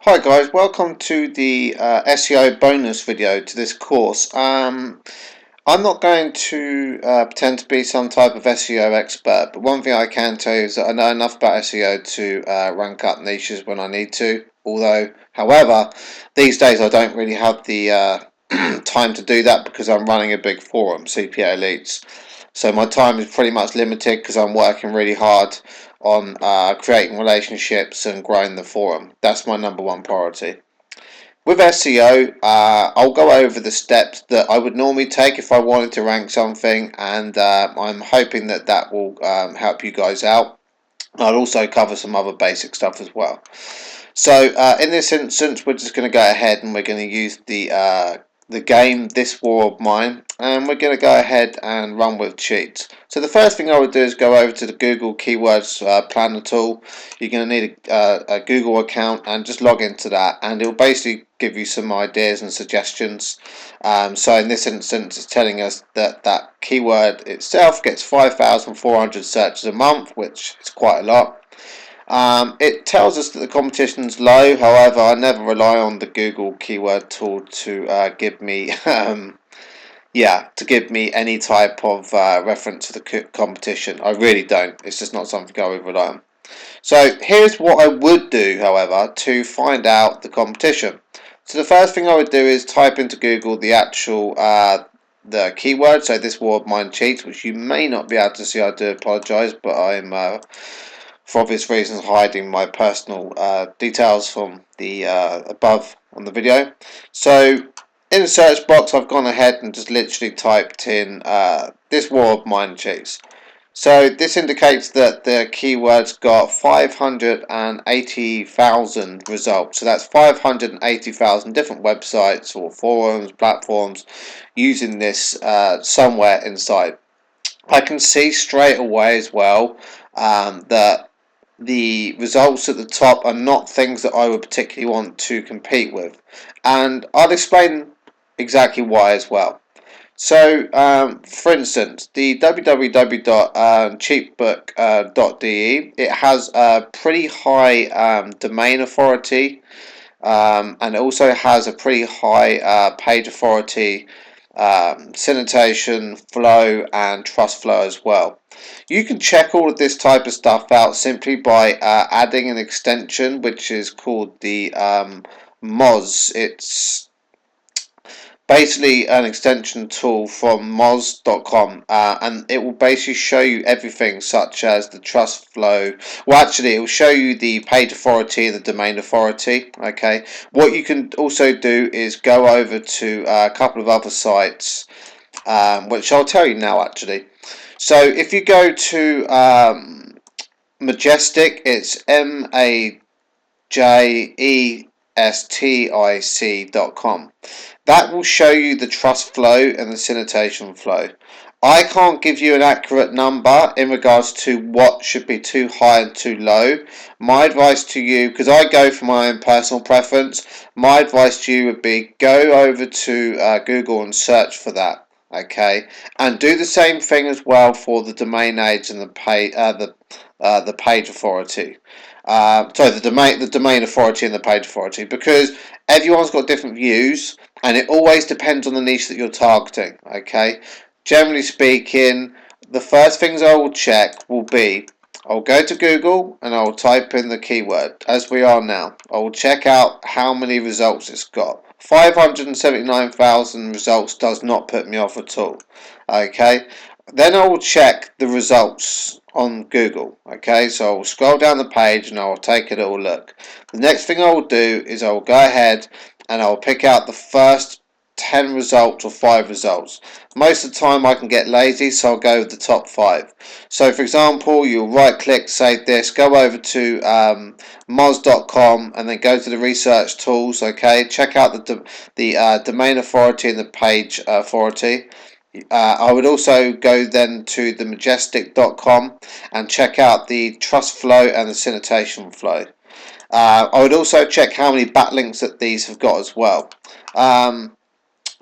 Hi guys, welcome to the SEO bonus video to this course. I'm not going to pretend to be some type of SEO expert, but one thing I can tell you is that I know enough about SEO to rank up niches when I need to. However, these days I don't really have the time to do that because I'm running a big forum, CPA Elites. So my time is pretty much limited because I'm working really hard on creating relationships and growing the forum. That's my number one priority. With SEO, I'll go over the steps that I would normally take if I wanted to rank something, and I'm hoping that that will help you guys out. I'll also cover some other basic stuff as well. So in this instance, we're just going to go ahead and we're going to use the game This War of Mine, and we're going to go ahead and run with cheats. So the first thing I would do is go over to the Google Keywords Planner tool. You're going to need a Google account and just log into that, and it'll basically give you some ideas and suggestions. So in this instance, it's telling us that that keyword itself gets 5,400 searches a month, which is quite a lot. It tells us that the competition's low. However, I never rely on the Google keyword tool to give me any type of reference to the competition. I really don't. It's just not something I would rely on. So here's what I would do, however, to find out the competition. So the first thing I would do is type into Google the actual the keyword. So This War of Mine cheats, which you may not be able to see. I do apologise, but I'm for obvious reasons hiding my personal details from the above on the video. So in the search box, I've gone ahead and just literally typed in This War of Mine cheats. So this indicates that the keyword's got 580,000 results. So that's 580,000 different websites or forums, platforms using this somewhere inside. I can see straight away as well that the results at the top are not things that I would particularly want to compete with, and I'll explain exactly why as well. So, for instance, the www.cheapbook.de, it has a pretty high domain authority, and it also has a pretty high page authority, citation, flow, and trust flow as well. You can check all of this type of stuff out simply by adding an extension which is called the Moz. It's basically an extension tool from moz.com, and it will basically show you everything such as the trust flow. Well, actually it will show you the page authority and the domain authority. Okay, what you can also do is go over to a couple of other sites, which I'll tell you now actually. So if you go to Majestic, it's majestic.com. That will show you the trust flow and the citation flow. I can't give you an accurate number in regards to what should be too high and too low. My advice to you, because I go for my own personal preference, my advice to you would be go over to Google and search for that. Okay, and do the same thing as well for the domain age and the page authority. Sorry, the domain authority and the page authority, because everyone's got different views, and it always depends on the niche that you're targeting. Okay, generally speaking, the first things I will check will be I'll go to Google and I'll type in the keyword as we are now. I will check out how many results it's got. 579,000 results does not put me off at all. Okay, then I will check the results on Google. Okay, so I'll scroll down the page and I'll take a little look. The next thing I will do is I will go ahead and I'll pick out the first 10 results or 5 results. Most of the time I can get lazy, so I'll go with the top 5. So for example, you'll right click, save this, go over to moz.com and then go to the research tools. Okay, check out the domain authority and the page authority. I would also go then to the majestic.com and check out the trust flow and the citation flow. I would also check how many backlinks that these have got as well.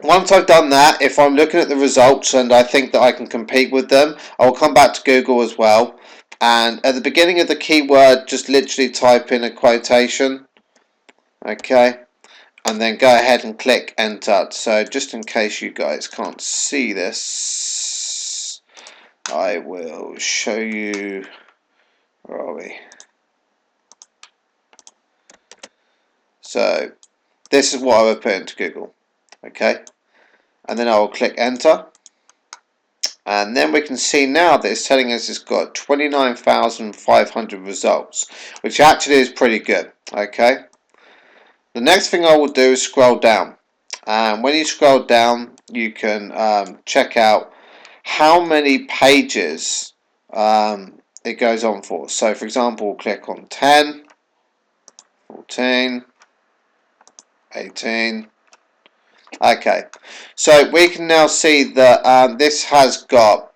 Once I've done that, if I'm looking at the results and I think that I can compete with them, I'll come back to Google as well. And at the beginning of the keyword, just literally type in a quotation. Okay, and then go ahead and click enter. So just in case you guys can't see this, I will show you. Where are we? So this is what I would put into Google. Okay, and then I will click enter. And then we can see now that it's telling us it's got 29,500 results, which actually is pretty good. Okay. The next thing I will do is scroll down. And when you scroll down, you can check out how many pages it goes on for. So, for example, we'll click on 10, 14, 18. Okay, so we can now see that this has got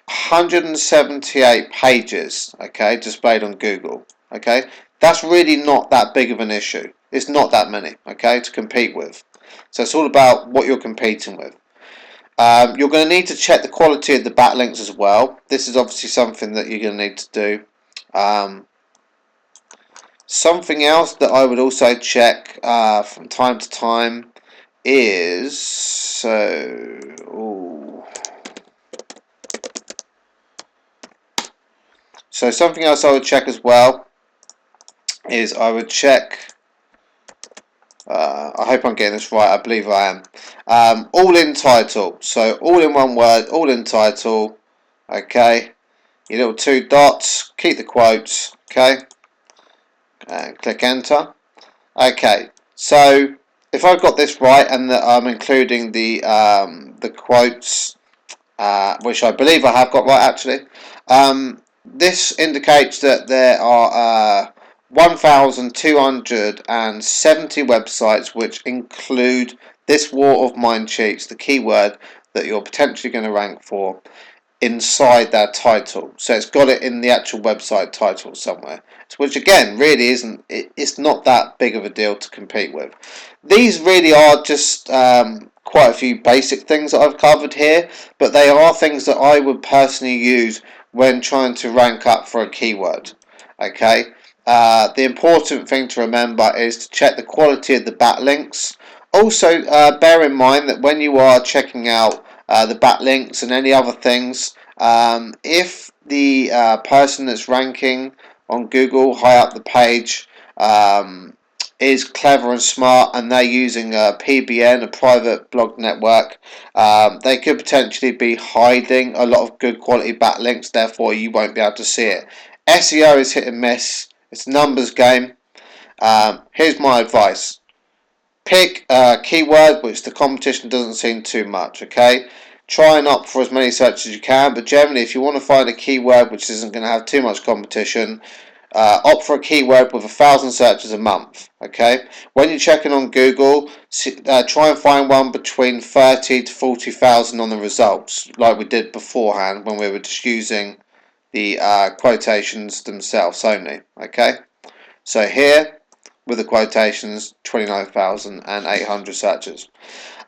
178 pages, okay, displayed on Google. Okay, that's really not that big of an issue. It's not that many, okay, to compete with. So it's all about what you're competing with. You're going to need to check the quality of the backlinks as well. This is obviously something that you're going to need to do. Something else that I would also check from time to time is so something else I would check as well is I would check. I hope I'm getting this right. I believe I am. All in title. So all in one word. All in title. Okay. Your little two dots. Keep the quotes. Okay. And click enter. Okay. So if I've got this right and that I'm including the quotes, which I believe I have got right actually, this indicates that there are 1,270 websites which include this War of Mine cheats, the keyword that you're potentially going to rank for, inside their title. So it's got it in the actual website title somewhere, which again really isn't, it's not that big of a deal to compete with. These really are just quite a few basic things that I've covered here, but they are things that I would personally use when trying to rank up for a keyword. Okay, the important thing to remember is to check the quality of the backlinks. Also, bear in mind that when you are checking out the backlinks and any other things, if the person that's ranking on Google high up the page is clever and smart and they're using a PBN, a private blog network, they could potentially be hiding a lot of good quality backlinks, therefore you won't be able to see it. SEO is hit and miss, it's a numbers game. Here's my advice. Pick a keyword which the competition doesn't seem too much, okay? Try and opt for as many searches as you can, but generally if you want to find a keyword which isn't going to have too much competition, opt for a keyword with 1,000 searches a month, okay? When you're checking on Google, try and find one between 30 to 40,000 on the results, like we did beforehand when we were just using the quotations themselves only, okay? So here, with the quotations, 29,800 searches.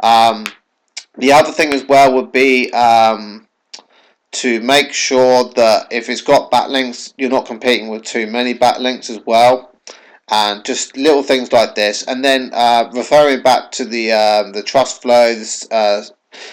The other thing as well would be to make sure that if it's got backlinks, you're not competing with too many backlinks as well. And just little things like this. And then referring back to the trust flow, the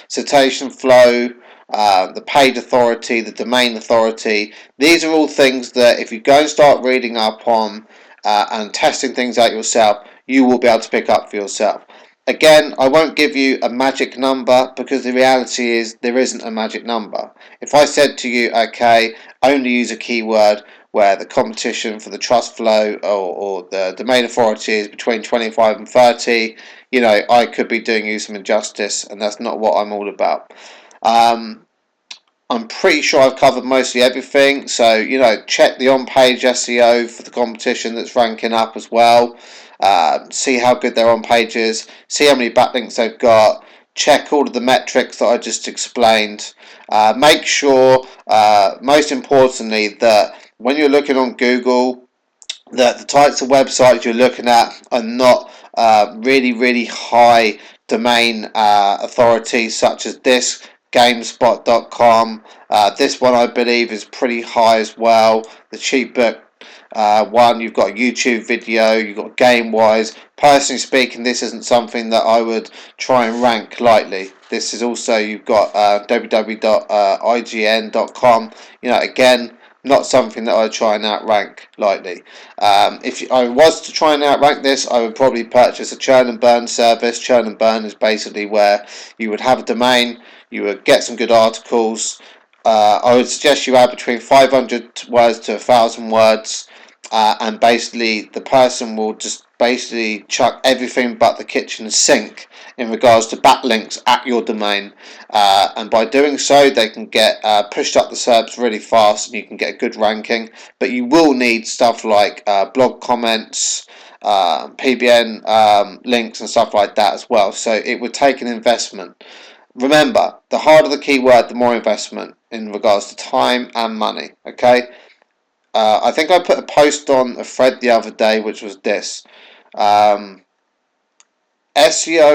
citation flow, the paid authority, the domain authority. These are all things that if you go and start reading up on and testing things out yourself, you will be able to pick up for yourself. Again, I won't give you a magic number because the reality is there isn't a magic number. If I said to you, okay, only use a keyword where the competition for the trust flow or the domain authority is between 25 and 30, you know, I could be doing you some injustice, and that's not what I'm all about. I'm pretty sure I've covered mostly everything, so you know, check the on-page SEO for the competition that's ranking up as well. See how good their on-page is, see how many backlinks they've got, check all of the metrics that I just explained. Make sure, most importantly, that when you're looking on Google, that the types of websites you're looking at are not really high domain authorities, such as this GameSpot.com. This one I believe is pretty high as well. The cheap book One, you've got a YouTube video, you've got game-wise. Personally speaking, this isn't something that I would try and rank lightly. This is also, you've got www.ign.com. Again, not something that I try and outrank lightly. If I was to try and outrank this, I would probably purchase a churn and burn service. Churn and burn is basically where you would have a domain, you would get some good articles. I would suggest you add between 500 words to 1,000 words, and basically the person will just basically chuck everything but the kitchen sink in regards to backlinks at your domain, and by doing so they can get pushed up the SERPs really fast and you can get a good ranking. But you will need stuff like blog comments, PBN links and stuff like that as well, so it would take an investment. Remember, the harder the keyword, the more investment in regards to time and money. Okay, I think I put a post on a thread the other day, which was this: SEO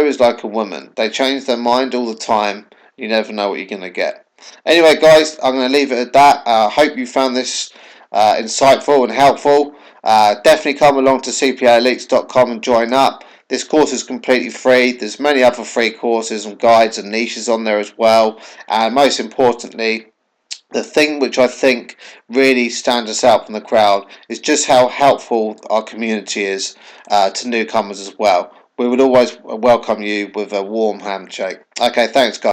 is like a woman; they change their mind all the time. You never know what you're gonna get. Anyway, guys, I'm going to leave it at that. I hope you found this insightful and helpful. Definitely come along to cpaelites.com and join up. This course is completely free. There's many other free courses and guides and niches on there as well. And most importantly, the thing which I think really stands us out from the crowd is just how helpful our community is to newcomers as well. We would always welcome you with a warm handshake. Okay, thanks, guys.